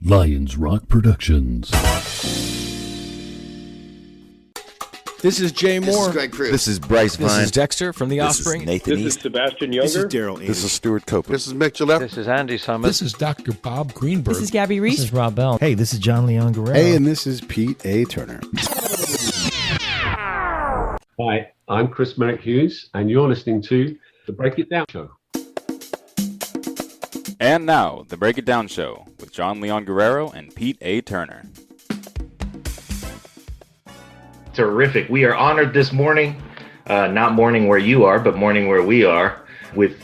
Lions Rock Productions. This is Jay Moore. This is Greg Cruz. This is Bryce Vine. This is Dexter from The Offspring. This is Nathan This East. is Sebastian Younger. This is Daryl Ames. This is Stuart Copeland. This is Mick Gillette. This is Andy Summers. This is Dr. Bob Greenberg. This is Gabby Reese. This is Rob Bell. Hey, this is John Leon Guerrero. Hey, and this is Pete A. Turner. Hi, I'm Chris Merrick Hughes, and you're listening to The Break It Down Show. And now, The Break It Down Show with John Leon Guerrero and Pete A. Turner. Terrific. We are honored this morning, not morning where you are, but morning where we are, with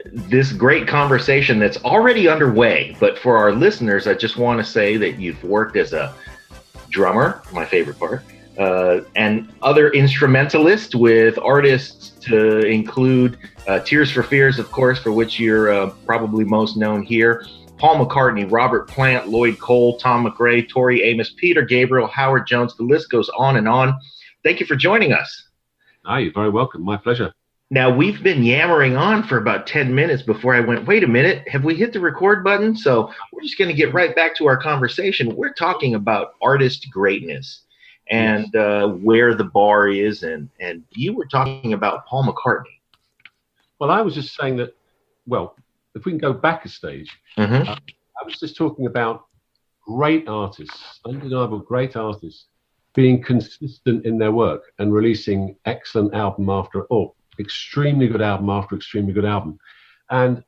this great conversation that's already underway. But for our listeners, I just want to say that you've worked as a drummer, my favorite part, and other instrumentalist with artists to include Tears for Fears, of course, for which you're probably most known here, Paul McCartney, Robert Plant, Lloyd Cole, Tom McRae, Tori Amos, Peter Gabriel, Howard Jones. The list goes on and on. Thank you for joining us. Hi, you're very welcome. My pleasure. Now, we've been yammering on for about 10 minutes before I went, wait a minute, have we hit the record button? So we're just going to get right back to our conversation. We're talking about artist greatness and where the bar is. And you were talking about Paul McCartney. Well, I was just saying that, well, if we can go back a stage, I was just talking about great artists, undeniable great artists, being consistent in their work and releasing excellent album after, or extremely good album after extremely good album. And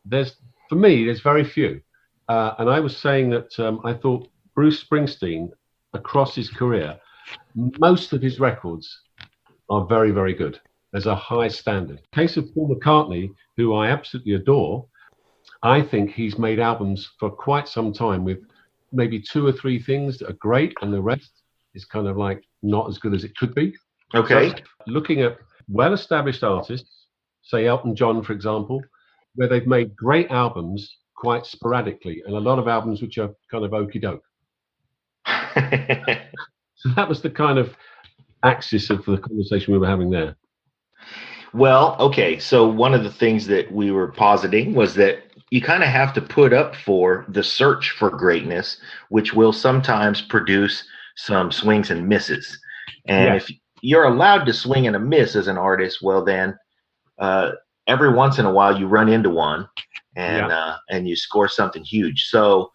for me, there's very few. And I was saying that I thought Bruce Springsteen, across his career, most of his records are very, very good. There's a high standard. Case of Paul McCartney, who I absolutely adore, I think he's made albums for quite some time with maybe two or three things that are great, and the rest is kind of like not as good as it could be. Okay. So looking at well-established artists, say Elton John, for example, where they've made great albums quite sporadically, and a lot of albums which are kind of okey-doke. So that was the kind of axis of the conversation we were having there. Well, okay. So one of the things that we were positing was that you kind of have to put up for the search for greatness, which will sometimes produce some swings and misses. And if you're allowed to swing and a miss as an artist, well, then every once in a while you run into one and you score something huge. So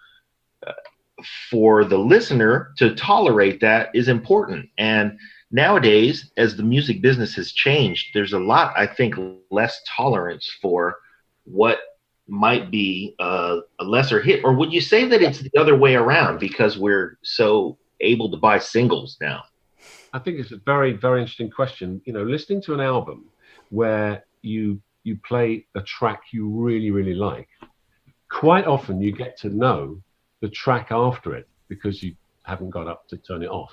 for the listener to tolerate that is important. And nowadays, as the music business has changed, there's a lot, I think, less tolerance for what might be a lesser hit. Or would you say that it's the other way around because we're so able to buy singles now? I think it's a very, very interesting question. You know, listening to an album where you play a track you really, really like, quite often you get to know the track after it because you haven't got up to turn it off.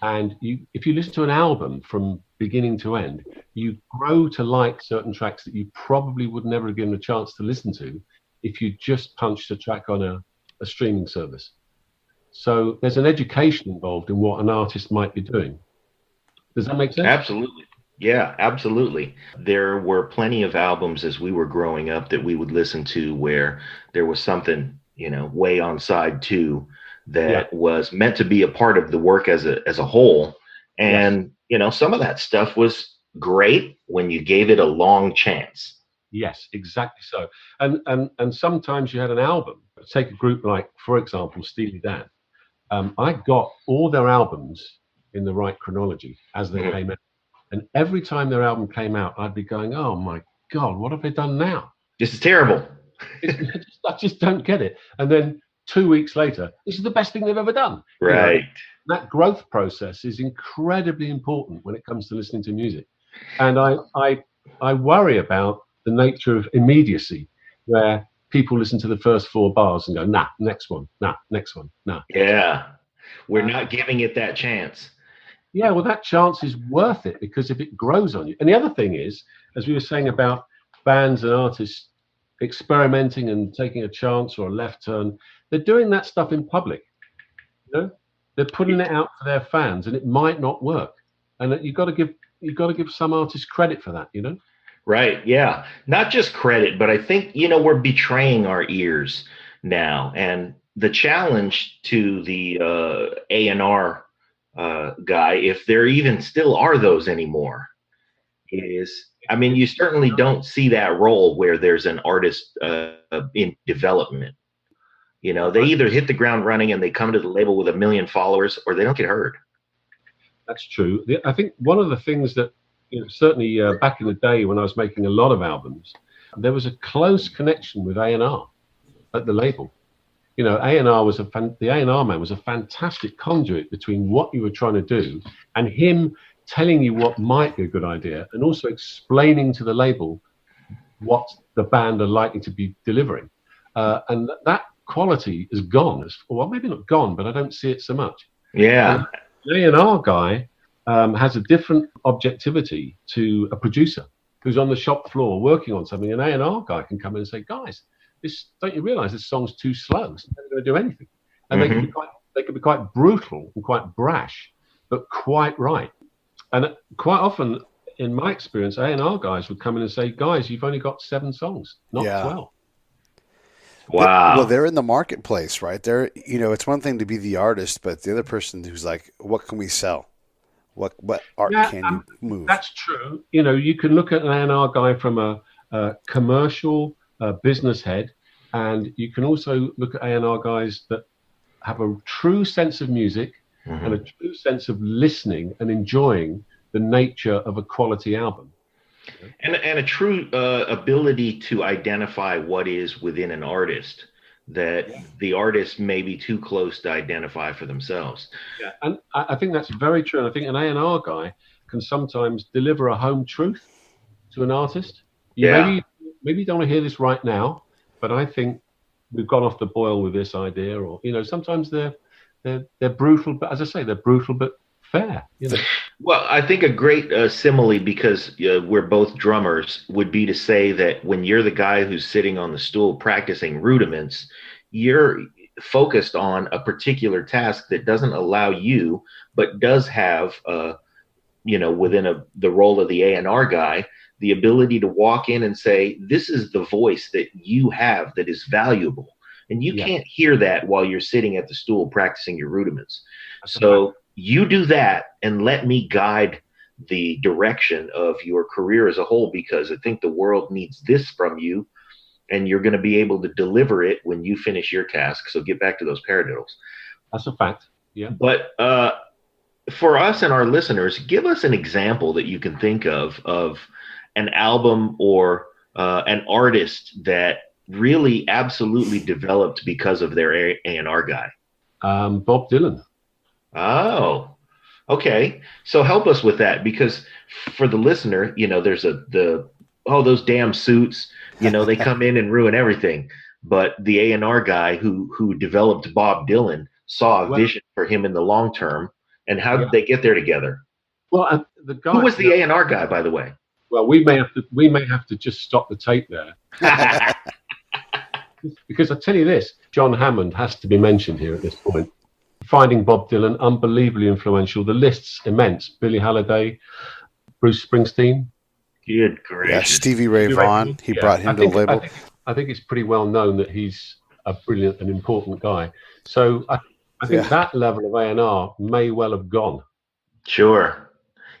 And if you listen to an album from beginning to end, you grow to like certain tracks that you probably would never have given a chance to listen to if you just punched a track on a streaming service. So there's an education involved in what an artist might be doing. Does that make sense? Absolutely. Yeah, absolutely. There were plenty of albums as we were growing up that we would listen to where there was something, way on side two that was meant to be a part of the work as a whole. And, some of that stuff was great when you gave it a long chance. Yes, exactly so. And sometimes you had an album. Take a group like, for example, Steely Dan. I got all their albums in the right chronology as they came out. And every time their album came out, I'd be going, oh my God, what have they done now? This is terrible. I just don't get it. And then 2 weeks later, this is the best thing they've ever done. Right. That growth process is incredibly important when it comes to listening to music. And I worry about the nature of immediacy, where people listen to the first four bars and go, nah, next one, nah, next one, nah. Yeah. We're not giving it that chance. Yeah, well, that chance is worth it because if it grows on you. And the other thing is, as we were saying about bands and artists experimenting and taking a chance or a left turn, they're doing that stuff in public. They're putting it out for their fans, and it might not work. And you've got to give some artists credit for that, Right. Yeah. Not just credit, but I think, we're betraying our ears now. And the challenge to the A&R guy, if there even still are those anymore, is, I mean, you certainly don't see that role where there's an artist in development. You know, they either hit the ground running and they come to the label with 1 million followers, or they don't get heard. That's true. I think one of the things that, certainly back in the day when I was making a lot of albums, there was a close connection with A&R at the label. A&R was the A&R man was a fantastic conduit between what you were trying to do and him telling you what might be a good idea, and also explaining to the label what the band are likely to be delivering. And that quality is gone. Well, maybe not gone, but I don't see it so much. Yeah. The A&R guy has a different objectivity to a producer who's on the shop floor working on something. An A&R guy can come in and say, guys, don't you realize this song's too slow? It's never going to do anything. And they can be quite brutal and quite brash, but quite right. And quite often, in my experience, A&R guys would come in and say, guys, you've only got 7 songs, not 12. Wow. Well, they're in the marketplace, right? They're, it's one thing to be the artist, but the other person who's like, what can we sell? What art can you move? That's true. You can look at an A&R guy from a commercial business head, and you can also look at A&R guys that have a true sense of music and a true sense of listening and enjoying the nature of a quality album. And a true ability to identify what is within an artist that the artist may be too close to identify for themselves. Yeah, and I think that's very true. And I think an A&R guy can sometimes deliver a home truth to an artist. Maybe you don't want to hear this right now, but I think we've gone off the boil with this idea. Or sometimes they're brutal, but as I say, they're brutal but fair. Well, I think a great simile, because we're both drummers, would be to say that when you're the guy who's sitting on the stool practicing rudiments, you're focused on a particular task that doesn't allow you, but does have, within the role of the A&R guy, the ability to walk in and say, this is the voice that you have that is valuable. And you can't hear that while you're sitting at the stool practicing your rudiments. So you do that and let me guide the direction of your career as a whole, because I think the world needs this from you, and you're going to be able to deliver it when you finish your task. So get back to those paradiddles. That's a fact. Yeah. But for us and our listeners, give us an example that you can think of an album or an artist that really absolutely developed because of their A&R guy. Bob Dylan. Oh, okay. So help us with that, because for the listener, there's those damn suits, they come in and ruin everything. But the A&R guy who developed Bob Dylan saw a vision for him in the long term. And how did they get there together? Well, the guy who was the A&R guy, by the way? Well, we may have to just stop the tape there. Because I tell you this, John Hammond has to be mentioned here at this point. Finding Bob Dylan, unbelievably influential. The list's immense. Billie Holiday, Bruce Springsteen. Good gracious. Yeah, Stevie Ray Vaughan. He brought him to the label. I think it's pretty well known that he's a brilliant and important guy. So I think that level of A&R may well have gone. Sure.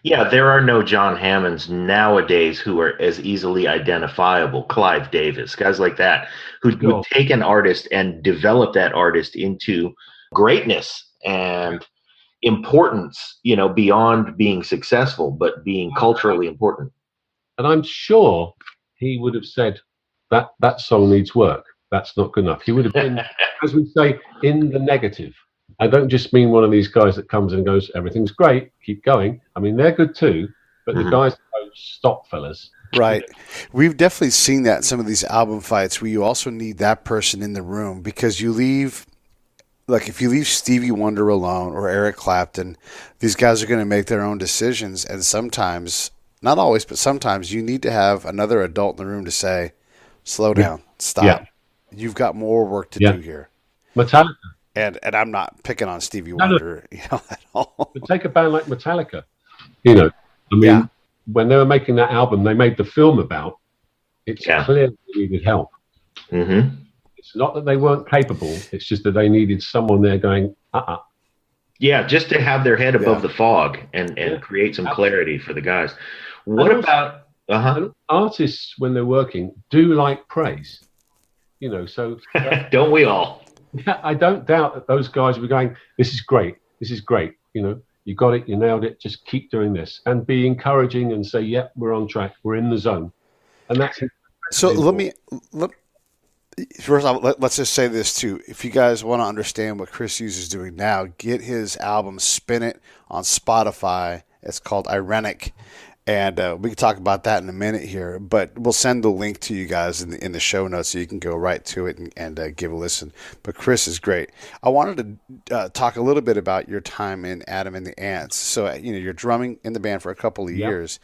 Yeah, there are no John Hammonds nowadays who are as easily identifiable. Clive Davis, guys like that, who would take an artist and develop that artist into greatness and importance, beyond being successful, but being culturally important. And I'm sure he would have said that song needs work. That's not good enough. He would have been, as we say, in the negative. I don't just mean one of these guys that comes and goes, everything's great, keep going. I mean, they're good too, but the guys that go, stop, fellas. Right. We've definitely seen that in some of these album fights where you also need that person in the room, because you leave, like if you leave Stevie Wonder alone or Eric Clapton, these guys are going to make their own decisions. And sometimes, not always, but sometimes you need to have another adult in the room to say, slow down, stop. Yeah. You've got more work to do here. Metallica. And I'm not picking on Stevie Wonder, at all. But take a band like Metallica. When they were making that album, they made the film about. It's clear they needed help. Mm-hmm. It's not that they weren't capable. It's just that they needed someone there going, Yeah, just to have their head above the fog and create some clarity for the guys. What about artists when they're working do like praise? So don't we all? I don't doubt that those guys were going, this is great. You got it, you nailed it. Just keep doing this and be encouraging and say, yeah, we're on track. We're in the zone. And that's so. First off, let's just say this too. If you guys want to understand what Chris Hughes is doing now, get his album "Spin It" on Spotify. It's called Eirenic, and we can talk about that in a minute here. But we'll send the link to you guys in the show notes so you can go right to it and give a listen. But Chris is great. I wanted to talk a little bit about your time in Adam and the Ants. So you're drumming in the band for a couple of years.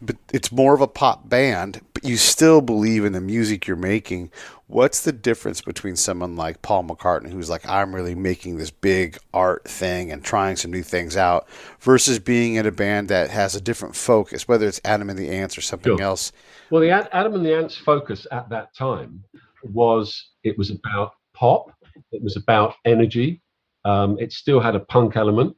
But it's more of a pop band, but you still believe in the music you're making. What's the difference between someone like Paul McCartney, who's like, I'm really making this big art thing and trying some new things out, versus being in a band that has a different focus, whether it's Adam and the Ants or something else? Well, the Adam and the Ants focus at that time was about pop. It was about energy. It still had a punk element,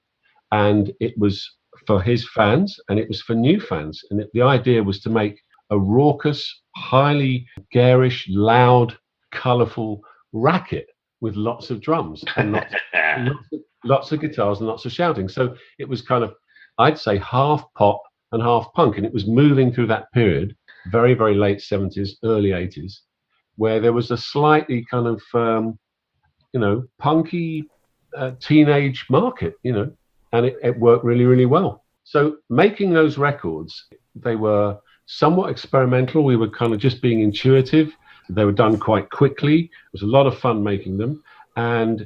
and it was for his fans, and it was for new fans. And the idea was to make a raucous, highly garish, loud, colourful racket with lots of drums and lots of guitars and lots of shouting. So it was kind of, I'd say, half pop and half punk. And it was moving through that period, very, very late 70s, early 80s, where there was a slightly kind of, punky teenage market, and it worked really, really well. So making those records, they were somewhat experimental. We were kind of just being intuitive. They were done quite quickly. It was a lot of fun making them. And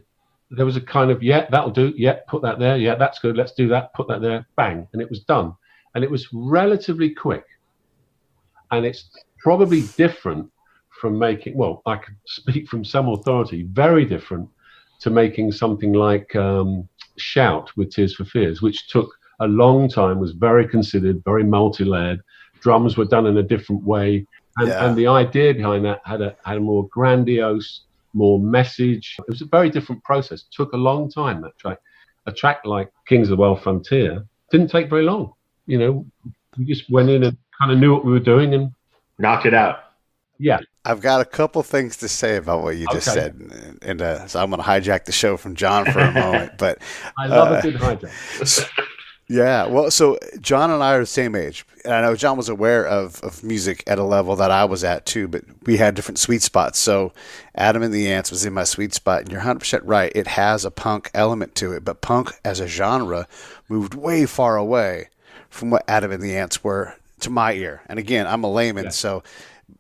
there was a kind of, that'll do. Put that there. Yeah, that's good. Let's do that. Put that there. Bang. And it was done. And it was relatively quick. And it's probably different from making, well, I could speak from some authority, very different to making something like Shout with Tears for Fears, which took a long time, was very considered, very multi-layered. Drums were done in a different way. And the idea behind that had a more grandiose, more message. It was a very different process. It took a long time, that track. A track like Kings of the World Frontier didn't take very long. We just went in and kind of knew what we were doing and knocked it out. Yeah. I've got a couple things to say about what you just said, and so I'm going to hijack the show from John for a moment. But I love a good hijack. Yeah, well, so John and I are the same age, and I know John was aware of music at a level that I was at too, but we had different sweet spots. So Adam and the Ants was in my sweet spot, and you're 100% right. It has a punk element to it, but punk as a genre moved way far away from what Adam and the Ants were to my ear. And again, I'm a layman,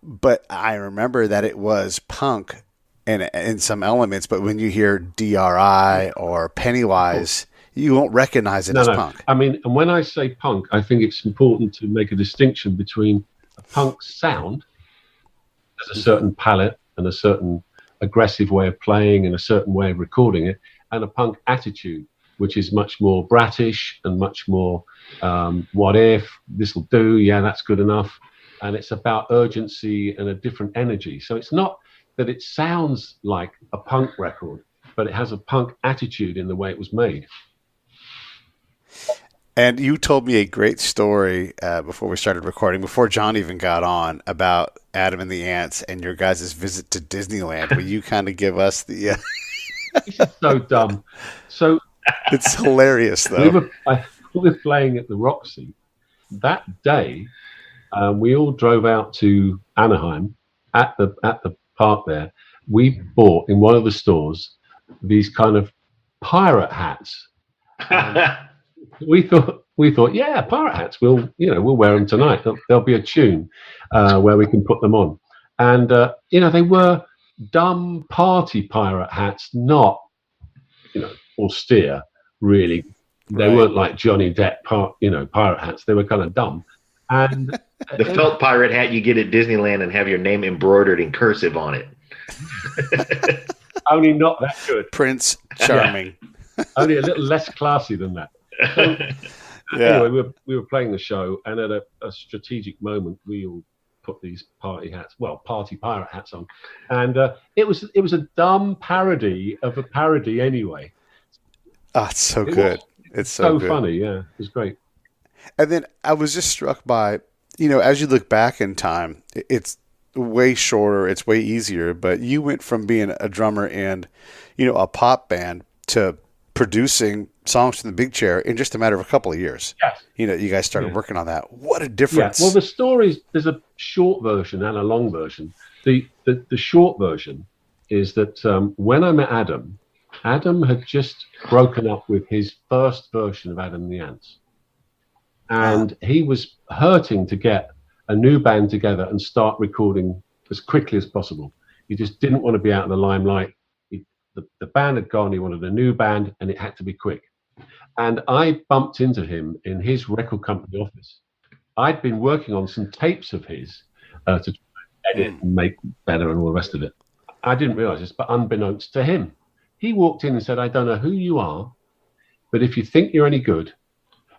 but I remember that it was punk in some elements, but when you hear DRI or Pennywise, you won't recognize it as punk. I mean, and when I say punk, I think it's important to make a distinction between a punk sound, there's a certain palette and a certain aggressive way of playing and a certain way of recording it, and a punk attitude, which is much more brattish and much more what if, this'll do, yeah, that's good enough. And it's about urgency and a different energy. So it's not that it sounds like a punk record, but it has a punk attitude in the way it was made. And you told me a great story before we started recording, before John even got on, about Adam and the Ants and your guys' visit to Disneyland. Will you kind of give us the... This is so dumb. So it's hilarious, though. We were playing at the Roxy. That day, we all drove out to Anaheim at the park there. We bought in one of the stores these kind of pirate hats. We thought, yeah, pirate hats. We'll wear them tonight. There'll be a tune where we can put them on. And they were dumb party pirate hats, not austere. Really, they weren't like Johnny Depp pirate hats. They were kind of dumb. And the felt pirate hat you get at Disneyland and have your name embroidered in cursive on it. Only not that good. Prince Charming. Only a little less classy than that. So, anyway, we were playing the show, and at a strategic moment, we all put these party pirate hats on, and it was a dumb parody of a parody anyway. It's so good. It's so good. Funny. Yeah, it was great. And then I was just struck by, as you look back in time, it's way shorter, it's way easier, but you went from being a drummer in, a pop band to producing songs from the big chair in just a matter of a couple of years. Yes. You guys started working on that. What a difference. Yeah. Well, the stories, there's a short version and a long version. The short version is that when I met Adam had just broken up with his first version of Adam and the Ants. And he was hurting to get a new band together and start recording as quickly as possible. He just didn't want to be out of the limelight. The band had gone, he wanted a new band, and it had to be quick. And I bumped into him in his record company office. I'd been working on some tapes of his to edit and make better and all the rest of it. I didn't realize this, but unbeknownst to him, he walked in and said, I don't know who you are, but if you think you're any good,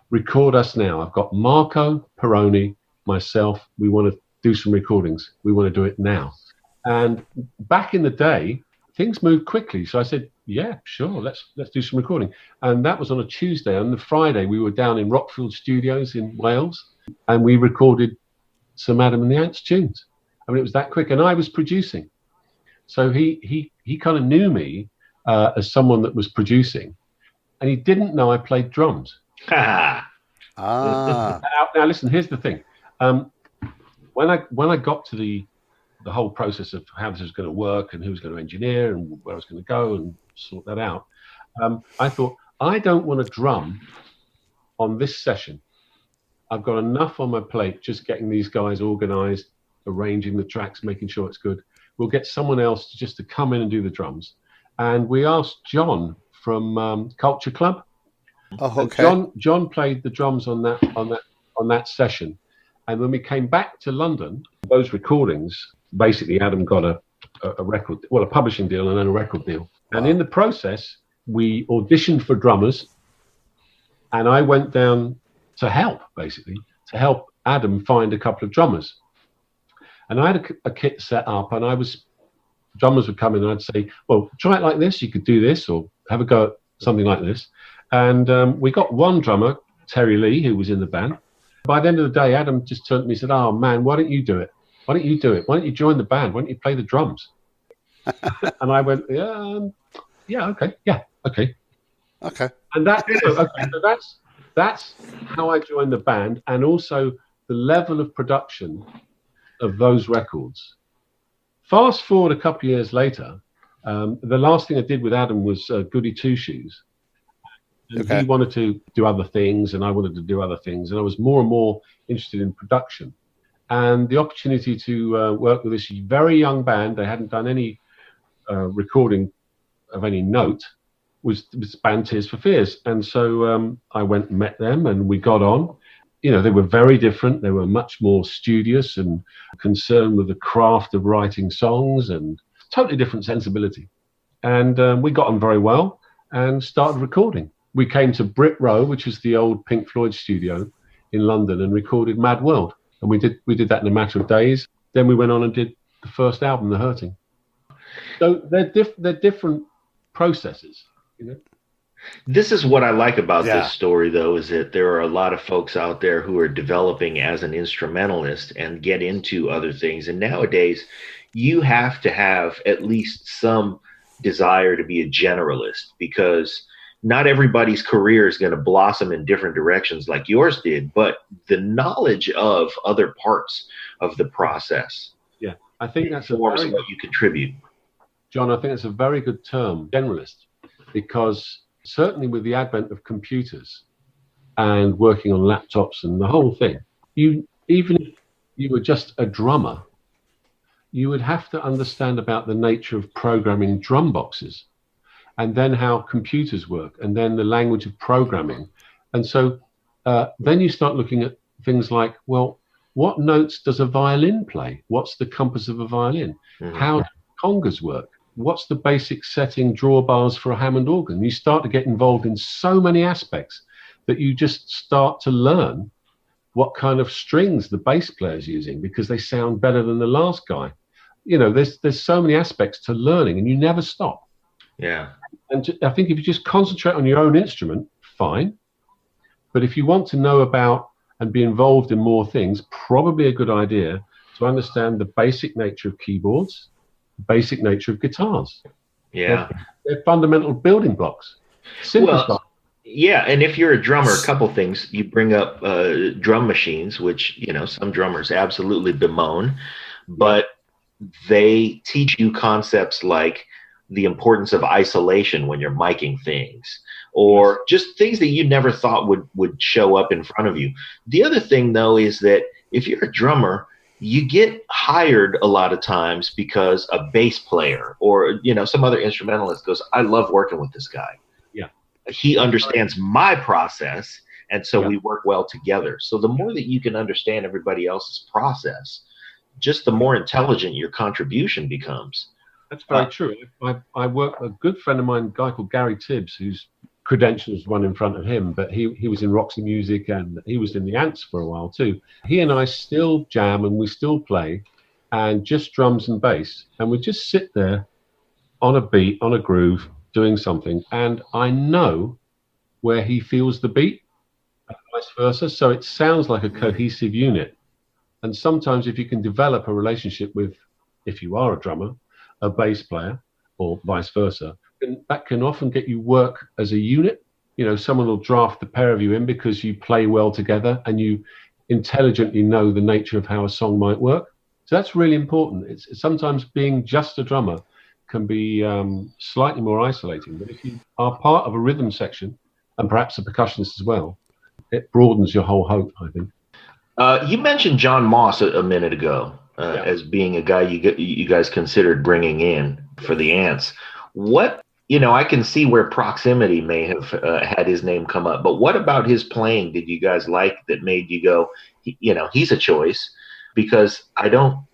record us now. I've got Marco, Peroni, myself. We want to do some recordings. We want to do it now. And back in the day, things moved quickly. So I said, yeah, sure, let's do some recording. And that was on a Tuesday. On the Friday, we were down in Rockfield Studios in Wales, and we recorded some Adam and the Ants tunes. I mean, it was that quick. And I was producing. So he kind of knew me as someone that was producing. And he didn't know I played drums. Now listen, here's the thing. When I got to the whole process of how this was going to work and who was going to engineer and where I was going to go and sort that out, I thought, I don't want to drum on this session. I've got enough on my plate just getting these guys organized, arranging the tracks, making sure it's good. We'll get someone else just to come in and do the drums. And we asked John from Culture Club. Oh, okay. John played the drums on that session, and when we came back to London, those recordings, basically Adam got a record, a publishing deal and then a record deal. And in the process, we auditioned for drummers, and I went down to help Adam find a couple of drummers. And I had a kit set up, and drummers would come in and I'd say, well, try it like this, you could do this, or have a go at something like this. And we got one drummer, Terry Lee, who was in the band. By the end of the day, Adam just turned to me and said, oh, man, why don't you do it? Why don't you do it? Why don't you join the band? Why don't you play the drums? And I went, okay. And that's how I joined the band, and also the level of production of those records. Fast forward a couple of years later, the last thing I did with Adam was Goody Two Shoes. He wanted to do other things, and I wanted to do other things, and I was more and more interested in production. And the opportunity to work with this very young band, they hadn't done any recording of any note, was this band Tears for Fears. And so I went and met them, and we got on. They were very different. They were much more studious and concerned with the craft of writing songs, and totally different sensibility. And we got on very well and started recording. We came to Brit Row, which is the old Pink Floyd studio in London, and recorded Mad World. And we did that in a matter of days. Then we went on and did the first album, The Hurting. So they're different processes. This is what I like about this story, though, is that there are a lot of folks out there who are developing as an instrumentalist and get into other things. And nowadays, you have to have at least some desire to be a generalist, because not everybody's career is going to blossom in different directions like yours did, but the knowledge of other parts of the process. Yeah, I think that's what you contribute. John, I think it's a very good term, generalist, because certainly with the advent of computers and working on laptops and the whole thing, even if you were just a drummer, you would have to understand about the nature of programming drum boxes, and then how computers work, and then the language of programming. And so then you start looking at things like, well, what notes does a violin play? What's the compass of a violin? Mm-hmm. How do congas work? What's the basic setting drawbars for a Hammond organ? You start to get involved in so many aspects that you just start to learn what kind of strings the bass player's using because they sound better than the last guy. There's so many aspects to learning, and you never stop. Yeah. And I think if you just concentrate on your own instrument, fine. But if you want to know about and be involved in more things, probably a good idea to understand the basic nature of keyboards, the basic nature of guitars. Yeah. They're fundamental building blocks. Simple stuff. Yeah, and if you're a drummer, a couple things. You bring up drum machines, which, some drummers absolutely bemoan, but they teach you concepts like the importance of isolation when you're miking things, or just things that you never thought would show up in front of you. The other thing, though, is that if you're a drummer, you get hired a lot of times because a bass player or, some other instrumentalist goes, I love working with this guy. Yeah. He understands my process, and so we work well together. So the more that you can understand everybody else's process, just the more intelligent your contribution becomes. That's very true. I work a good friend of mine, a guy called Gary Tibbs, whose credentials run in front of him, but he was in Roxy Music and he was in the Ants for a while too. He and I still jam and we still play, and just drums and bass, and we just sit there on a beat, on a groove, doing something, and I know where he feels the beat and vice versa, so it sounds like a cohesive unit. And sometimes if you can develop a relationship with, if you are a drummer, a bass player, or vice versa, and that can often get you work as a unit. Someone will draft the pair of you in because you play well together and you intelligently know the nature of how a song might work. So that's really important. It's sometimes being just a drummer can be slightly more isolating, but if you are part of a rhythm section and perhaps a percussionist as well, it broadens your whole hope, I think. You mentioned John Moss a minute ago as being a guy you guys considered bringing in for the Ants. What, I can see where proximity may have had his name come up, but what about his playing did you guys like that made you go, he's a choice? Because I don't,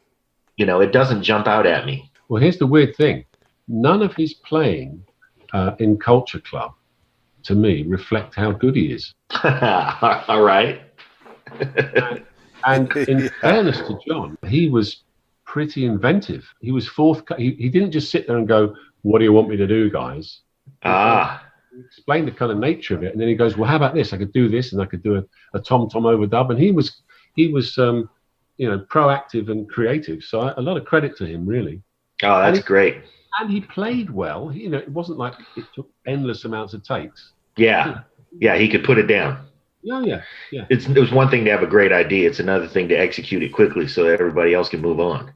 it doesn't jump out at me. Well, here's the weird thing. None of his playing in Culture Club, to me, reflect how good he is. All right. And in fairness to John, he was pretty inventive. He was he didn't just sit there and go, what do you want me to do, guys? He explained the kind of nature of it, and then he goes, well, how about this? I could do this, and I could do a tom-tom overdub. And he was proactive and creative. So a lot of credit to him, really. Oh, that's great. And he played well. It wasn't like it took endless amounts of takes. Yeah, he could put it down. Yeah. It was one thing to have a great idea. It's another thing to execute it quickly so that everybody else can move on.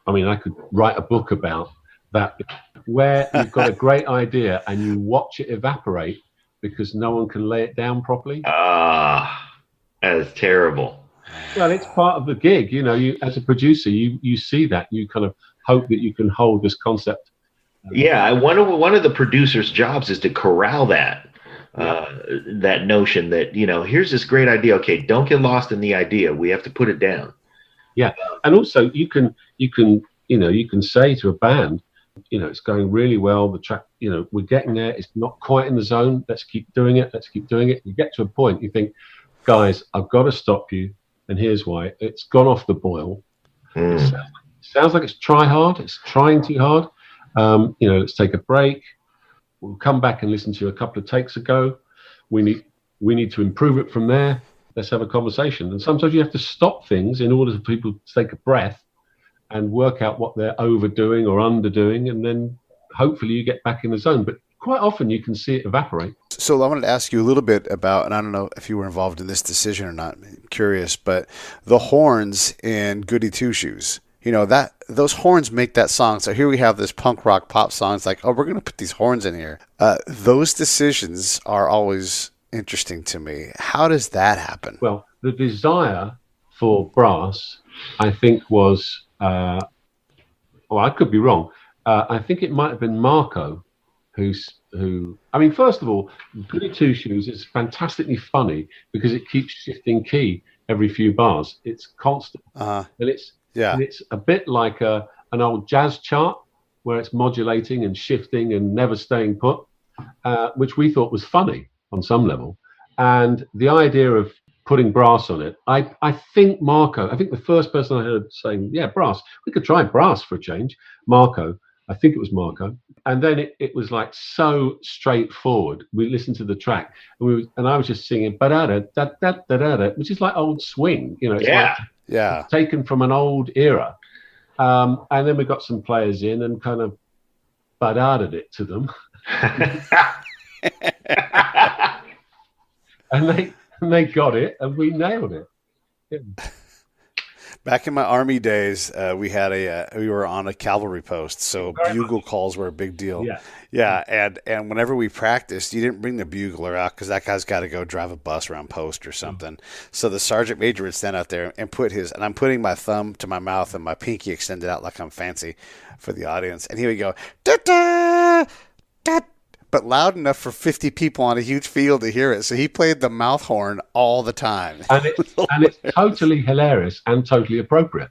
I mean, I could write a book about that, where you've got a great idea and you watch it evaporate because no one can lay it down properly. That is terrible. Well, it's part of the gig. You as a producer, you see that. You kind of hope that you can hold this concept. Yeah, one of the producer's jobs is to corral that notion that, here's this great idea. Okay, don't get lost in the idea. We have to put it down. Yeah, and also you can say to a band, it's going really well. The track, we're getting there. It's not quite in the zone. Let's keep doing it. You get to a point, you think, guys, I've got to stop you, and here's why. It's gone off the boil. It sounds like it's try hard. It's trying too hard. Let's take a break. We'll come back and listen to you a couple of takes ago. We need to improve it from there. Let's have a conversation. And sometimes you have to stop things in order for people to take a breath and work out what they're overdoing or underdoing, and then hopefully you get back in the zone. But quite often you can see it evaporate. So I wanted to ask you a little bit about, and I don't know if you were involved in this decision or not, I'm curious, but the horns in Goody Two Shoes. That those horns make that song. So here we have this punk rock pop song. It's like, oh, we're going to put these horns in here. Those decisions are always interesting to me. How does that happen? Well, the desire for brass, I think, was, I could be wrong. I think it might have been Marco first of all, Goody Two Shoes is fantastically funny because it keeps shifting key every few bars. It's constant. And it's a bit like an old jazz chart where it's modulating and shifting and never staying put, which we thought was funny on some level. And the idea of putting brass on it. I think the first person I heard saying, yeah, brass, we could try brass for a change. I think it was Marco. And then it was like so straightforward. We listened to the track and I was just singing ba-da-da, da-da-da-da-da, which is like old swing, it's like taken from an old era. And then we got some players in and kind of ba-da-da'd it to them. and they got it and we nailed it. Yeah. Back in my Army days, we were on a cavalry post, so bugle calls were a big deal. Yeah, and whenever we practiced, you didn't bring the bugler out because that guy's got to go drive a bus around post or something. So the sergeant major would stand out there and and I'm putting my thumb to my mouth and my pinky extended out like I'm fancy for the audience, and he would go da-da, da, but loud enough for 50 people on a huge field to hear it. So he played the mouth horn all the time. And it's totally hilarious and totally appropriate.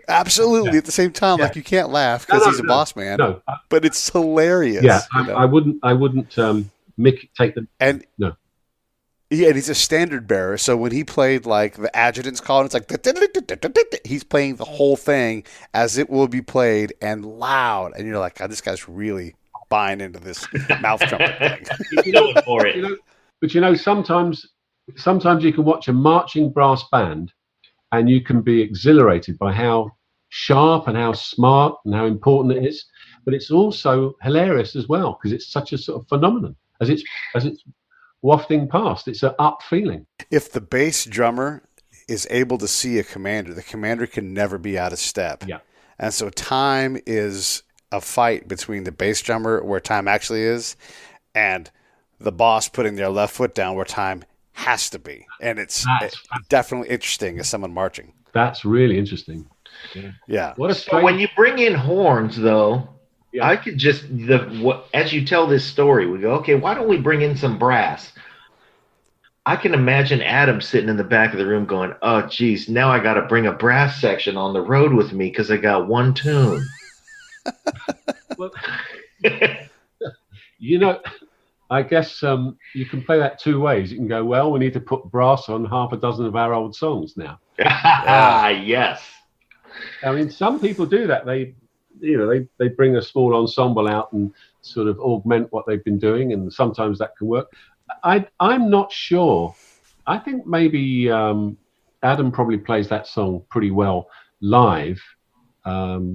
Absolutely. At the same time, like you can't laugh because he's a boss man. No, but it's hilarious. Yeah, I wouldn't take them. And no. Yeah, and he's a standard bearer. So when he played like the adjutant's call, and it's like he's playing the whole thing as it will be played and loud, and you're like, God, this guy's really buying into this mouth trumpet thing. He's going for it. But sometimes you can watch a marching brass band and you can be exhilarated by how sharp and how smart and how important it is. But it's also hilarious as well because it's such a sort of phenomenon as it's wafting past. It's an up feeling. If the bass drummer is able to see a commander, the commander can never be out of step. Yeah. And so time is a fight between the bass drummer where time actually is and the boss putting their left foot down where time has to be. And it's definitely interesting as someone marching. That's really interesting. Yeah. When you bring in horns, though, I could just as you tell this story, we go, okay, why don't we bring in some brass? I can imagine Adam sitting in the back of the room going, oh, geez, now I got to bring a brass section on the road with me because I got one tune. Well, I guess you can play that two ways. You can go, well, we need to put brass on half a dozen of our old songs now. Yes. I mean, some people do that. They bring a small ensemble out and sort of augment what they've been doing, and sometimes that can work. I'm not sure. I think maybe Adam probably plays that song pretty well live.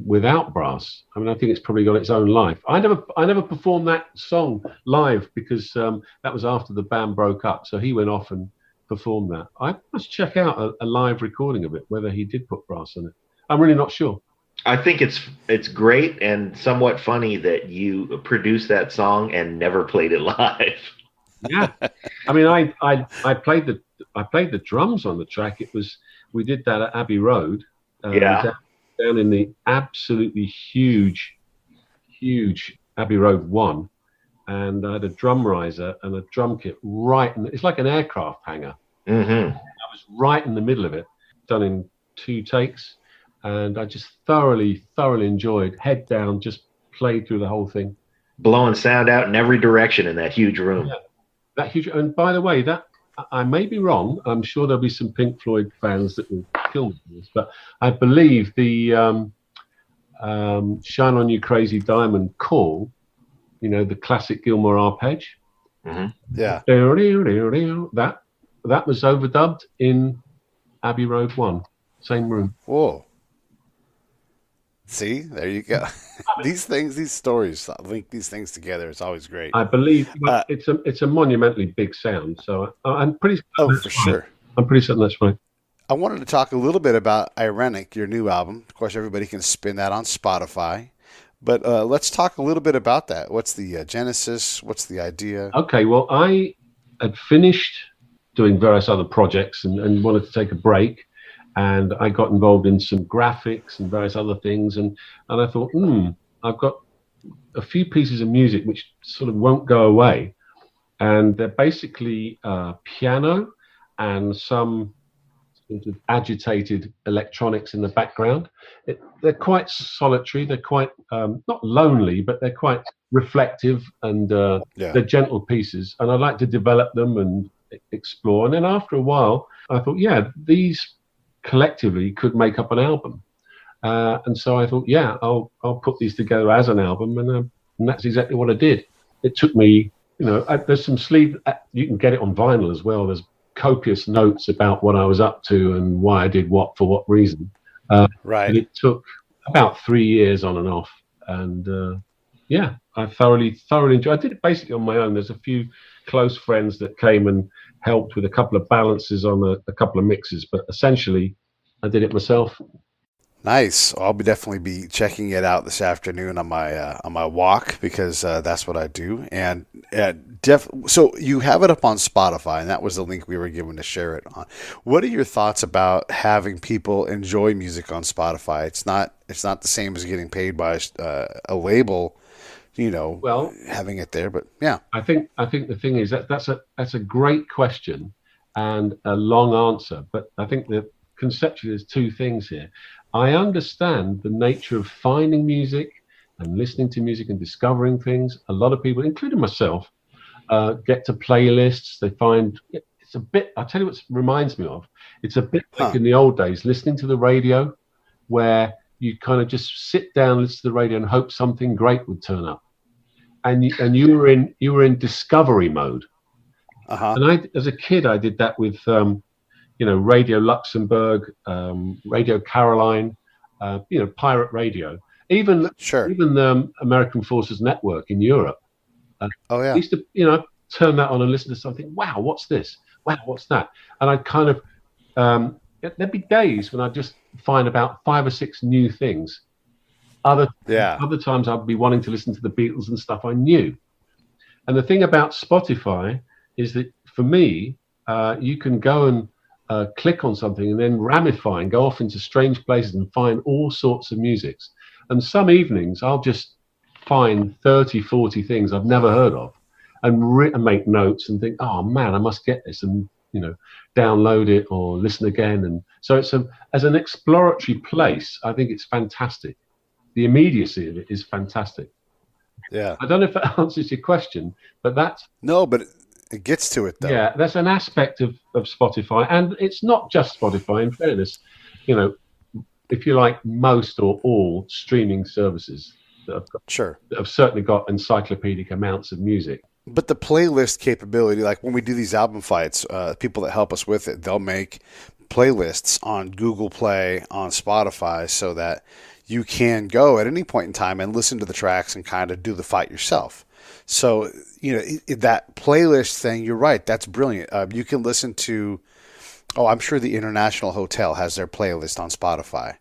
Without brass. I mean, I think it's probably got its own life. I never performed that song live because that was after the band broke up. So he went off and performed that. I must check out a live recording of it, whether he did put brass on it. I'm really not sure. I think it's great and somewhat funny that you produced that song and never played it live. Yeah, I mean, I played the drums on the track. We did that at Abbey Road. Down in the absolutely huge Abbey Road 1, and I had a drum riser and a drum kit it's like an aircraft hangar. Mm-hmm. I was right in the middle of it, done in 2 takes, and I just thoroughly enjoyed, head down, just played through the whole thing. Blowing sound out in every direction in that huge room. Yeah, that huge, and by the way, that I may be wrong. I'm sure there'll be some Pink Floyd fans that will kill me for this, but I believe the "Shine On You Crazy Diamond" call, the classic Gilmour arpege. Mm-hmm. Yeah. That was overdubbed in Abbey Road 1, same room. Whoa. See, there you go. These stories, link these things together. It's always great. I believe it's a monumentally big sound. So I'm pretty. Oh, for sure. I'm pretty certain that's right. I wanted to talk a little bit about Eirenic, your new album. Of course, everybody can spin that on Spotify. But let's talk a little bit about that. What's the genesis? What's the idea? Okay, well, I had finished doing various other projects and wanted to take a break. And I got involved in some graphics and various other things. And I thought, I've got a few pieces of music which sort of won't go away. And they're basically piano and some sort of agitated electronics in the background. They're quite solitary. They're quite, not lonely, but they're quite reflective and they're gentle pieces. And I like to develop them and explore. And then after a while, I thought, yeah, these collectively could make up an album. And so I thought, yeah, I'll put these together as an album, and that's exactly what I did. It took me, there's some sleeve. You can get it on vinyl as well. There's copious notes about what I was up to and why I did what for what reason. Right. And it took about 3 years on and off, and yeah, I thoroughly enjoyed. I did it basically on my own. There's a few close friends that came and helped with a couple of balances on a couple of mixes, but essentially, I did it myself. Nice. I'll definitely be checking it out this afternoon on my walk, because that's what I do. And so you have it up on Spotify, and that was the link we were given to share it on. What are your thoughts about having people enjoy music on Spotify? It's not the same as getting paid by a label, Well, having it there. But yeah, I think the thing is that's a great question and a long answer. But I think that conceptually there's two things here. I understand the nature of finding music and listening to music and discovering things. A lot of people, including myself, get to playlists. They find it's a bit, I'll tell you what it reminds me of. It's a bit like in the old days, listening to the radio, where you kind of just sit down, listen to the radio and hope something great would turn up. And you were in discovery mode. uh-huh. And as a kid, I did that with Radio Luxembourg, Radio Caroline, pirate radio, even the American Forces Network in Europe. Oh yeah. I used to, turn that on and listen to something. Wow, what's this? Wow, what's that? And I'd kind of, there'd be days when I'd just find about 5 or 6 new things. Other times I'd be wanting to listen to the Beatles and stuff I knew. And the thing about Spotify is that for me, you can go and click on something and then ramify and go off into strange places and find all sorts of musics. And some evenings I'll just find 30, 40 things I've never heard of and make notes and think, oh man, I must get this, and download it or listen again. And so as an exploratory place, I think it's fantastic. The immediacy of it is fantastic. Yeah. I don't know if that answers your question, but that's... No, but it gets to it, though. Yeah, that's an aspect of Spotify. And it's not just Spotify, in fairness. If you like, most or all streaming services that have certainly got encyclopedic amounts of music. But the playlist capability, like when we do these album fights, people that help us with it, they'll make playlists on Google Play, on Spotify, so that you can go at any point in time and listen to the tracks and kind of do the fight yourself. So, that playlist thing, you're right, that's brilliant. You can listen to, I'm sure the International Hotel has their playlist on Spotify,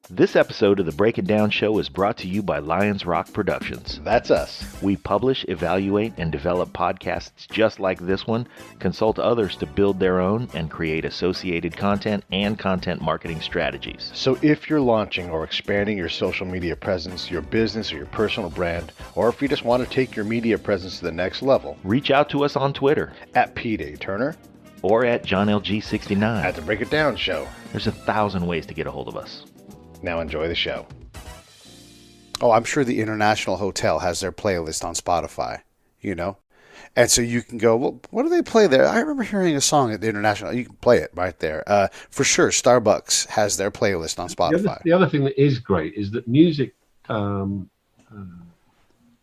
This episode of the Break It Down Show is brought to you by Lions Rock Productions. That's us. We publish, evaluate, and develop podcasts just like this one, consult others to build their own, and create associated content and content marketing strategies. So if you're launching or expanding your social media presence, your business or your personal brand, or if you just want to take your media presence to the next level, reach out to us on Twitter at Pete A. Turner or at JohnLG69 at the Break It Down Show. There's 1,000 ways to get a hold of us. Now enjoy the show. I'm sure the International Hotel has their playlist on Spotify, And so you can go, well, what do they play there? I remember hearing a song at the International. You can play it right there. For sure, Starbucks has their playlist on Spotify. The other thing that is great is that music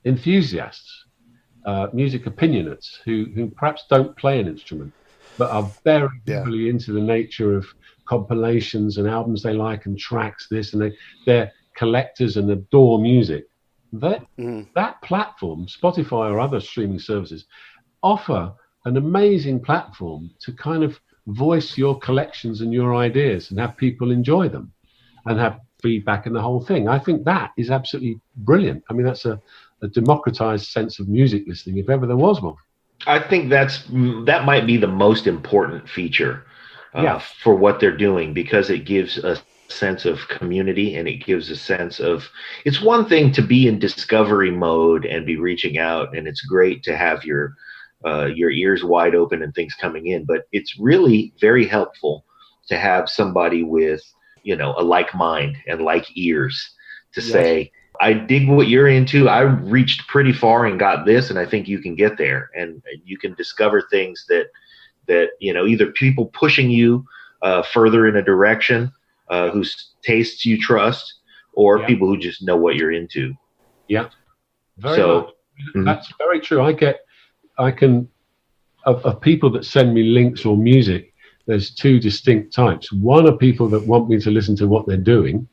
enthusiasts, music opinionates who perhaps don't play an instrument, but are very heavily into the nature of compilations and albums they like and tracks this, and they're collectors and adore music. That platform, Spotify or other streaming services, offer an amazing platform to kind of voice your collections and your ideas and have people enjoy them and have feedback and the whole thing. I think that is absolutely brilliant. I mean, that's a democratized sense of music listening, if ever there was one. I think that might be the most important feature for what they're doing, because it gives a sense of community, and it gives a sense of, it's one thing to be in discovery mode and be reaching out, and it's great to have your ears wide open and things coming in, but it's really very helpful to have somebody with a like mind and like ears to say, I dig what you're into. I reached pretty far and got this, and I think you can get there, and you can discover things that either people pushing you further in a direction, whose tastes you trust, or people who just know what you're into. Yeah, very much. That's very true. Of people that send me links or music, there's two distinct types. One are people that want me to listen to what they're doing,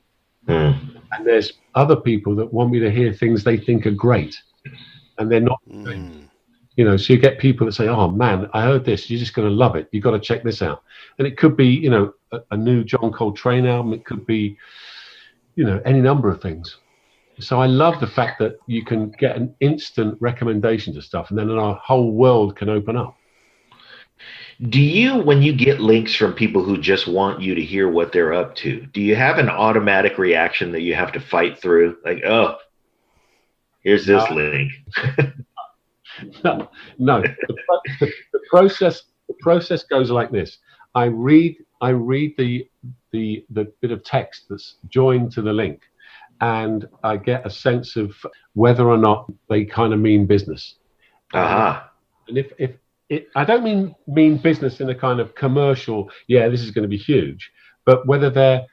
and there's other people that want me to hear things they think are great, and they're not. So you get people that say, "Oh man, I heard this. You're just going to love it. You've got to check this out." And it could be, a new John Coltrane album. It could be, any number of things. So I love the fact that you can get an instant recommendation to stuff, and then our whole world can open up. Do you, when you get links from people who just want you to hear what they're up to, do you have an automatic reaction that you have to fight through? Like, oh, here's this link. No. The process goes like this. I read the bit of text that's joined to the link, and I get a sense of whether or not they kind of mean business. And if I don't mean business in a kind of commercial, this is going to be huge, but whether they're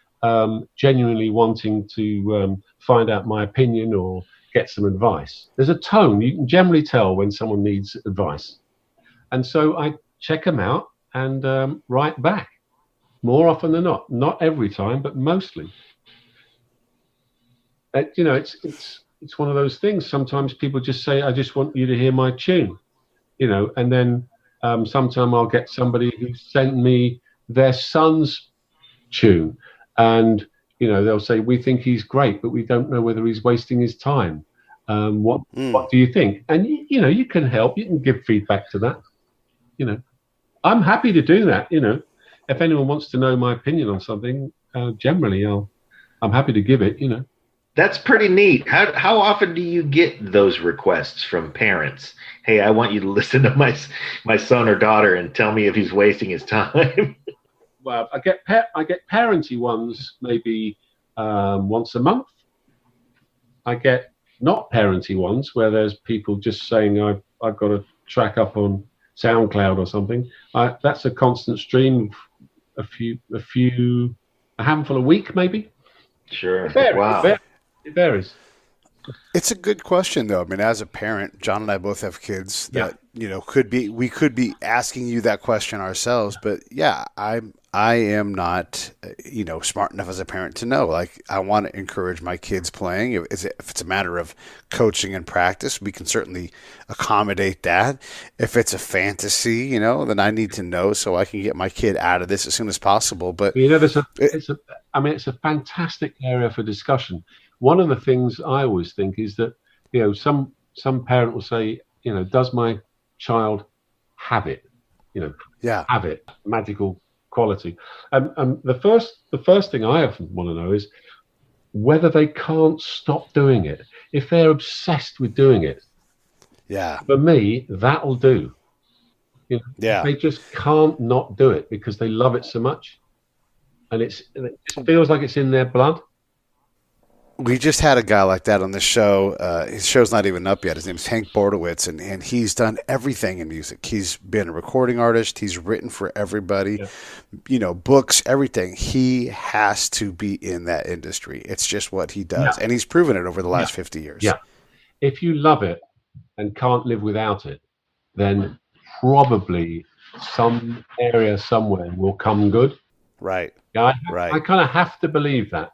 genuinely wanting to find out my opinion or get some advice. There's a tone. You can generally tell when someone needs advice. And so I check them out and write back more often than not. Not every time, but mostly. It's one of those things. Sometimes people just say, I just want you to hear my tune. And then sometime I'll get somebody who sent me their son's tune, and they'll say, we think he's great, but we don't know whether he's wasting his time. What do you think? And you can help. You can give feedback to that. I'm happy to do that. If anyone wants to know my opinion on something, generally I'm happy to give it. That's pretty neat. How often do you get those requests from parents? Hey, I want you to listen to my son or daughter and tell me if he's wasting his time. Well, I get parenty ones maybe once a month. I get not parenty ones where there's people just saying I've got a track up on SoundCloud or something. That's a constant stream, a handful a week maybe. Sure. It varies. It's a good question, though. I mean, as a parent, John and I both have kids that we could be asking you that question ourselves. But I am not smart enough as a parent to know. Like, I want to encourage my kids playing. If it's a matter of coaching and practice, we can certainly accommodate that. If it's a fantasy, then I need to know so I can get my kid out of this as soon as possible. But it's a fantastic area for discussion. One of the things I always think is that, some parent will say, does my child have it? Have it, magical quality. And the first thing I often want to know is whether they can't stop doing it. If they're obsessed with doing it, for me, that'll do. They just can't not do it because they love it so much, and it feels like it's in their blood. We just had a guy like that on the show. His show's not even up yet. His name's Hank Bordowitz, and he's done everything in music. He's been a recording artist. He's written for everybody, books, everything. He has to be in that industry. It's just what he does, and he's proven it over the last 50 years. Yeah. If you love it and can't live without it, then probably some area somewhere will come good. Right. I Right. kind of have to believe that.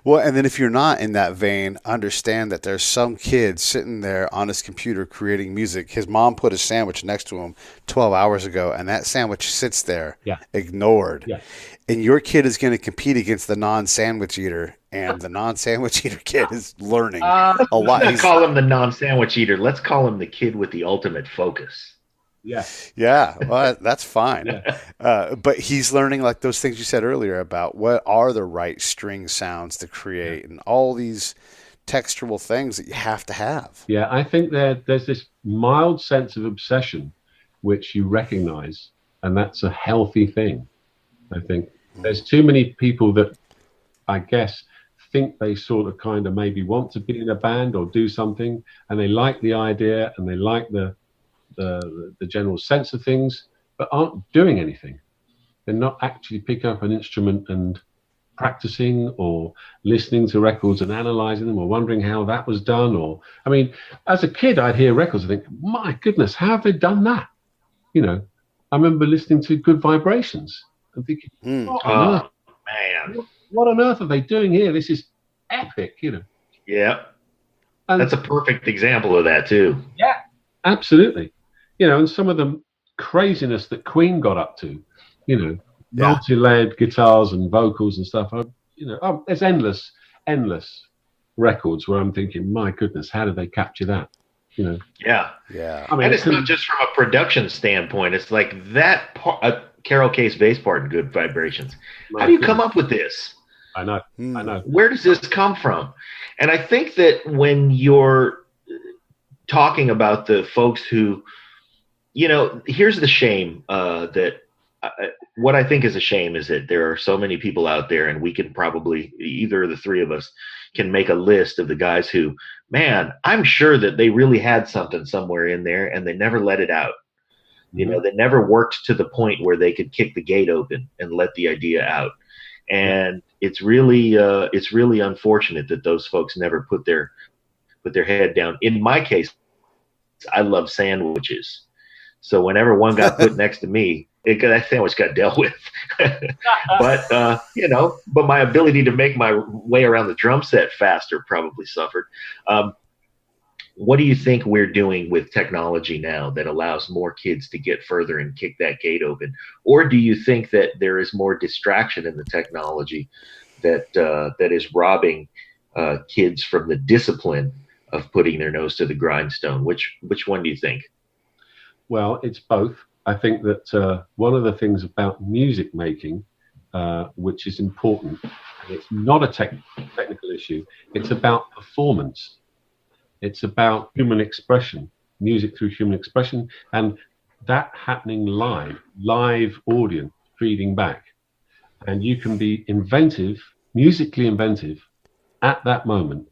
Well, and then if you're not in that vein, understand that there's some kid sitting there on his computer creating music. His mom put a sandwich next to him 12 hours ago, and that sandwich sits there ignored. Yeah. And your kid is going to compete against the non-sandwich eater, and the non-sandwich eater kid is learning a lot. Let's call him the non-sandwich eater. Let's call him the kid with the ultimate focus. Yeah, well, that's fine. But he's learning like those things you said earlier about what are the right string sounds to create and all these textural things that you have to have. Yeah, I think there's this mild sense of obsession which you recognize, and that's a healthy thing. I think there's too many people that I guess think they sort of kind of maybe want to be in a band or do something, and they like the idea and they like the general sense of things, but aren't doing anything. They're not actually picking up an instrument and practicing or listening to records and analyzing them or wondering how that was done. Or, I mean, as a kid, I'd hear records and think, my goodness, how have they done that? You know, I remember listening to Good Vibrations and thinking, what on earth are they doing here? This is epic, you know. Yeah. And that's a perfect example of that too. Yeah, absolutely. You know, and some of the craziness that Queen got up to, you know, multi-layered guitars and vocals and stuff. There's endless records where I'm thinking, my goodness, how did they capture that? You know. Yeah. Yeah. I mean, and it's not just from a production standpoint. It's like that Carol Kay's bass part in Good Vibrations. How do you come up with this? I know. Where does this come from? And I think that when you're talking about the folks who, you know, here's the shame that what I think is a shame is that there are so many people out there, and we can probably, either of the three of us can make a list of the guys who, man, I'm sure that they really had something somewhere in there and they never let it out. You know, they never worked to the point where they could kick the gate open and let the idea out. And it's really unfortunate that those folks never put their head down. In my case, I love sandwiches. So whenever one got put next to me, that sandwich got dealt with. But my ability to make my way around the drum set faster probably suffered. What do you think we're doing with technology now that allows more kids to get further and kick that gate open? Or do you think that there is more distraction in the technology that is robbing kids from the discipline of putting their nose to the grindstone? Which one do you think? Well, it's both. I think that one of the things about music making, which is important, and it's not a technical issue, it's about performance. It's about human expression, music through human expression, and that happening live audience feeding back. And you can be musically inventive at that moment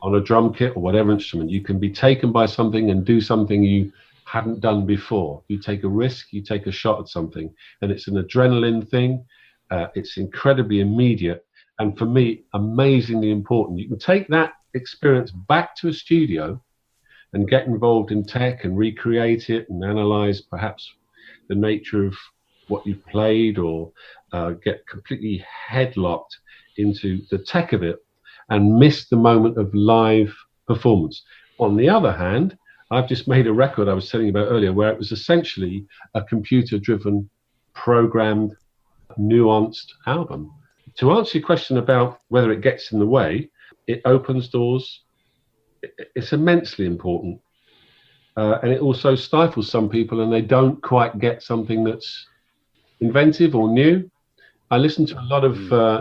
on a drum kit or whatever instrument. You can be taken by something and do something you hadn't done before. You take a risk, you take a shot at something, and it's an adrenaline thing. It's incredibly immediate, and for me, amazingly important. You can take that experience back to a studio and get involved in tech and recreate it and analyze perhaps the nature of what you've played, or get completely headlocked into the tech of it and miss the moment of live performance. On the other hand, I've just made a record I was telling you about earlier where it was essentially a computer-driven, programmed, nuanced album. To answer your question about whether it gets in the way, it opens doors. It's immensely important. And it also stifles some people and they don't quite get something that's inventive or new. I listen to a lot of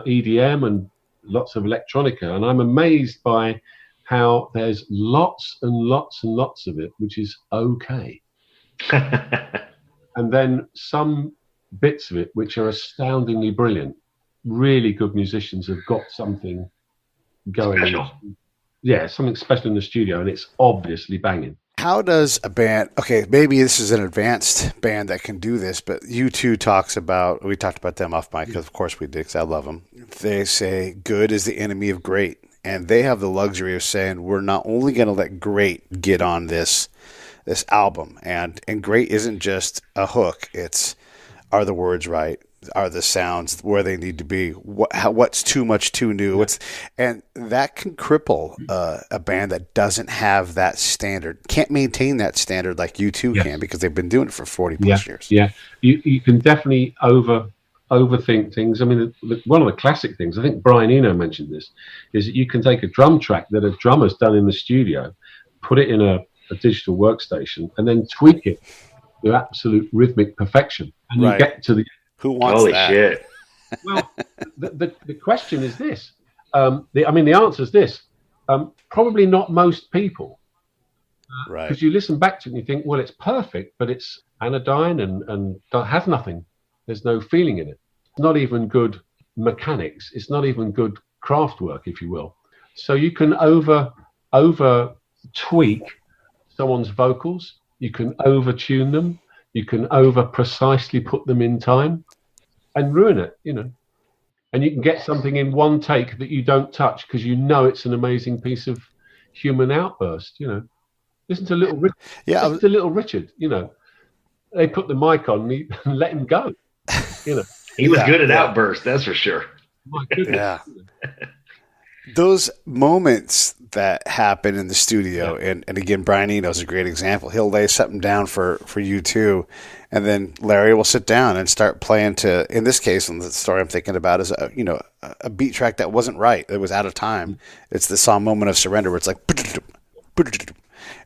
EDM and lots of electronica, and I'm amazed by how there's lots and lots and lots of it, which is okay. And then some bits of it, which are astoundingly brilliant. Really good musicians have got something going. Special. Yeah, something special in the studio, and it's obviously banging. How does a band, okay, maybe this is an advanced band that can do this, but U2 talks about, we talked about them off mic, because of course we did, because I love them. They say good is the enemy of great. And they have the luxury of saying, we're not only going to let great get on this album. And great isn't just a hook. It's, are the words right? Are the sounds where they need to be? What's too much, too new? And that can cripple a band that doesn't have that standard, can't maintain that standard like U2 can, because they've been doing it for 40 plus years. Yeah, you can definitely overthink things. I mean, one of the classic things, I think Brian Eno mentioned this, is that you can take a drum track that a drummer's done in the studio, put it in a digital workstation, and then tweak it to absolute rhythmic perfection. And you get to the... Who wants Holy that? shit. Well, the question is this. The answer is this. Probably not most people. Right. Because you listen back to it and you think, well, it's perfect, but it's anodyne and has nothing. There's no feeling in it. It's not even good mechanics. It's not even good craft work, if you will. So you can over tweak someone's vocals, you can over tune them, you can over precisely put them in time and ruin it, and you can get something in one take that you don't touch because it's an amazing piece of human outburst. Listen to Little Richard. Yeah, listen to Little Richard. They put the mic on and let him go. He was good at outbursts, that's for sure. My goodness. Yeah. Those moments that happen in the studio, and again, Brian Eno's a great example. He'll lay something down for you too, and then Larry will sit down and start playing to, in this case, and the story I'm thinking about is, a beat track that wasn't right. It was out of time. It's the song Moment of Surrender where it's like,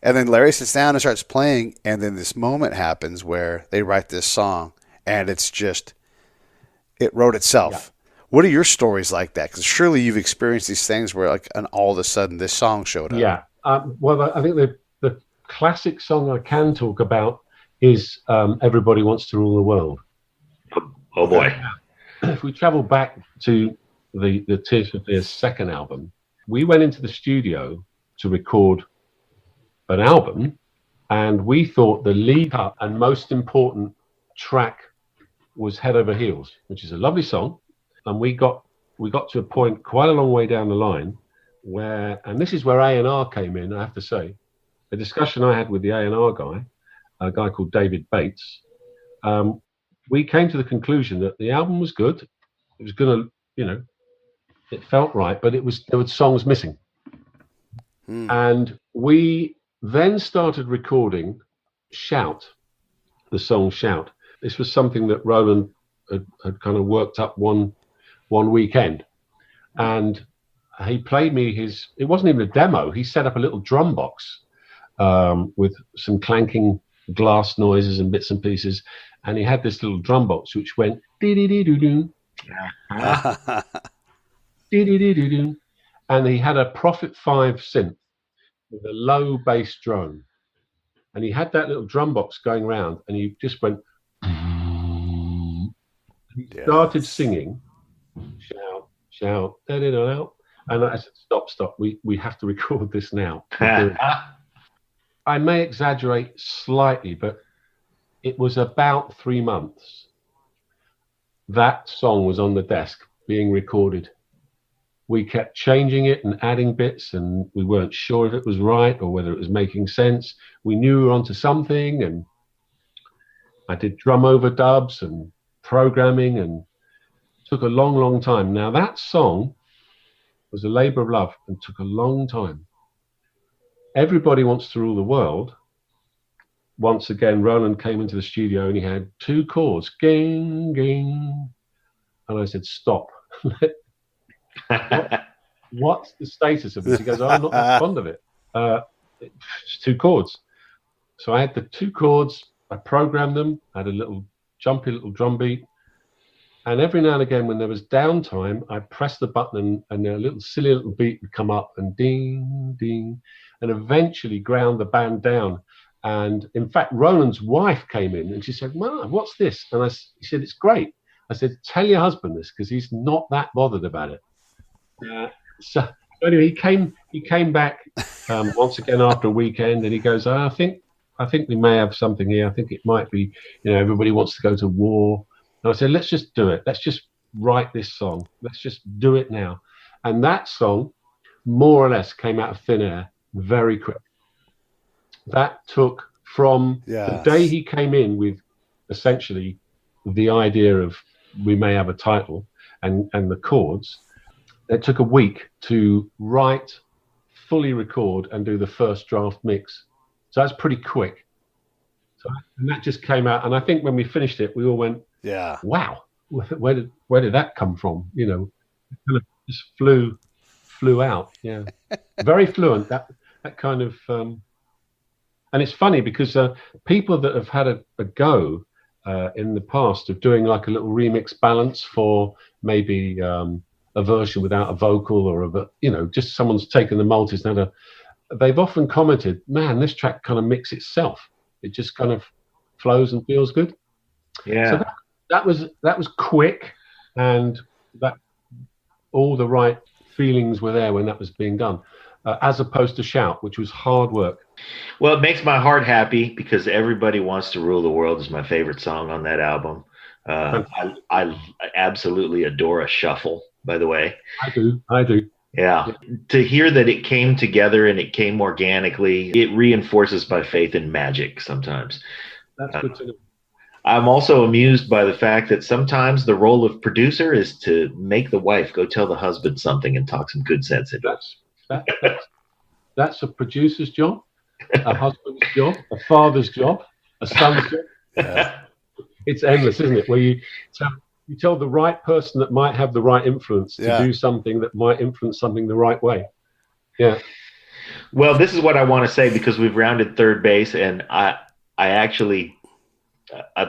and then Larry sits down and starts playing, and then this moment happens where they write this song, and it's just, it wrote itself. Yeah. What are your stories like that? Because surely you've experienced these things where, and all of a sudden, this song showed up. Yeah. Well, I think the classic song I can talk about is "Everybody Wants to Rule the World." Oh boy! If we travel back to the Tears for Fears second album, we went into the studio to record an album, and we thought the lead up and most important track was "Head Over Heels," which is a lovely song. And we got to a point quite a long way down the line where, and this is where A&R came in, I have to say, a discussion I had with the A&R guy, a guy called David Bates. We came to the conclusion that the album was good. It was going to, it felt right, but there were songs missing. And we then started recording Shout, the song Shout. This was something that Roland had kind of worked up one weekend, and he played me it wasn't even a demo. He set up a little drum box with some clanking glass noises and bits and pieces, and he had this little drum box which went dee-dee-dee-doo-doo, dee-dee-dee-doo-doo, and he had a Prophet 5 synth with a low bass drone, and he had that little drum box going around, and he just went, he started singing shout, da-da-da-da. And I said, stop, we have to record this now. I may exaggerate slightly, but it was about 3 months. That song was on the desk being recorded. We kept changing it and adding bits, and we weren't sure if it was right or whether it was making sense. We knew we were onto something, and I did drum overdubs and programming, and took a long time. Now that song was a labor of love and took a long time. Everybody Wants to Rule the World. Once again, Roland came into the studio and he had 2 chords, ging, ging. And I said, stop. What's the status of this? He goes, I'm not that fond of it. It's 2 chords. So I had the 2 chords, I programmed them, I had a little jumpy little drum beat. And every now and again, when there was downtime, I'd press the button and a little silly little beat would come up and ding, ding, and eventually ground the band down. And in fact, Roland's wife came in and she said, "Mom, what's this?" And he said, "It's great." I said, "Tell your husband this because he's not that bothered about it." So anyway, he came back once again after a weekend, and he goes, I think we may have something here. I think it might be, everybody wants to go to war. And I said, let's just do it. Let's just write this song. Let's just do it now. And that song, more or less, came out of thin air very quick. That took from the day he came in with essentially the idea of we may have a title and the chords. It took a week to write, fully record, and do the first draft mix. So that's pretty quick. And that just came out. And I think when we finished it, we all went, wow, where did that come from? It kind of just flew out. Yeah, very fluent. That kind of, and it's funny because people that have had a go in the past of doing like a little remix balance for maybe a version without a vocal or just someone's taken the multis and they've often commented, man, this track kind of mixes itself. It just kind of flows and feels good. Yeah. So that was quick, and that all the right feelings were there when that was being done, as opposed to Shout, which was hard work. Well, it makes my heart happy because Everybody Wants to Rule the World is my favorite song on that album. I absolutely adore a shuffle, by the way. I do. Yeah. To hear that it came together and it came organically, it reinforces my faith in magic sometimes. That's good to know. I'm also amused by the fact that sometimes the role of producer is to make the wife go tell the husband something and talk some good sense into it. That's a producer's job, a husband's job, a father's job, a son's job. Yeah. It's endless, isn't it? Where you tell the right person that might have the right influence to do something that might influence something the right way. Yeah. Well, this is what I want to say because we've rounded third base, and I'd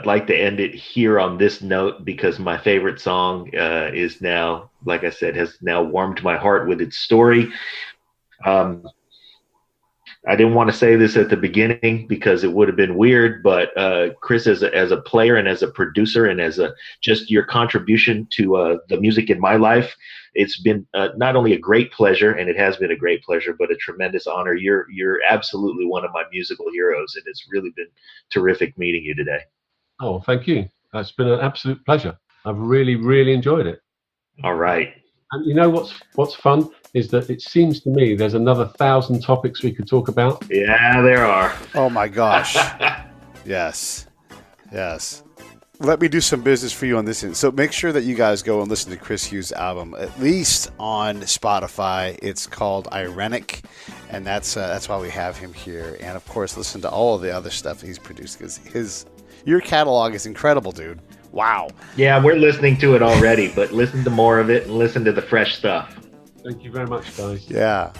like to end it here on this note because my favorite song is now, like I said, has now warmed my heart with its story. I didn't want to say this at the beginning because it would have been weird, but Chris, as a player and as a producer and as just your contribution to the music in my life, it's been not only a great pleasure, and it has been a great pleasure, but a tremendous honor. You're absolutely one of my musical heroes, and it's really been terrific meeting you today. Oh, thank you. It's been an absolute pleasure. I've really, really enjoyed it. All right. And you know what's fun is that it seems to me there's another 1,000 topics we could talk about. Yeah, there are. Oh my gosh. Yes. Let me do some business for you on this end. So make sure that you guys go and listen to Chris Hughes' album, at least on Spotify. It's called Eirenic, and that's why we have him here. And of course, listen to all of the other stuff he's produced because your catalog is incredible, dude. Wow. Yeah, we're listening to it already, but listen to more of it and listen to the fresh stuff. Thank you very much, guys. Yeah.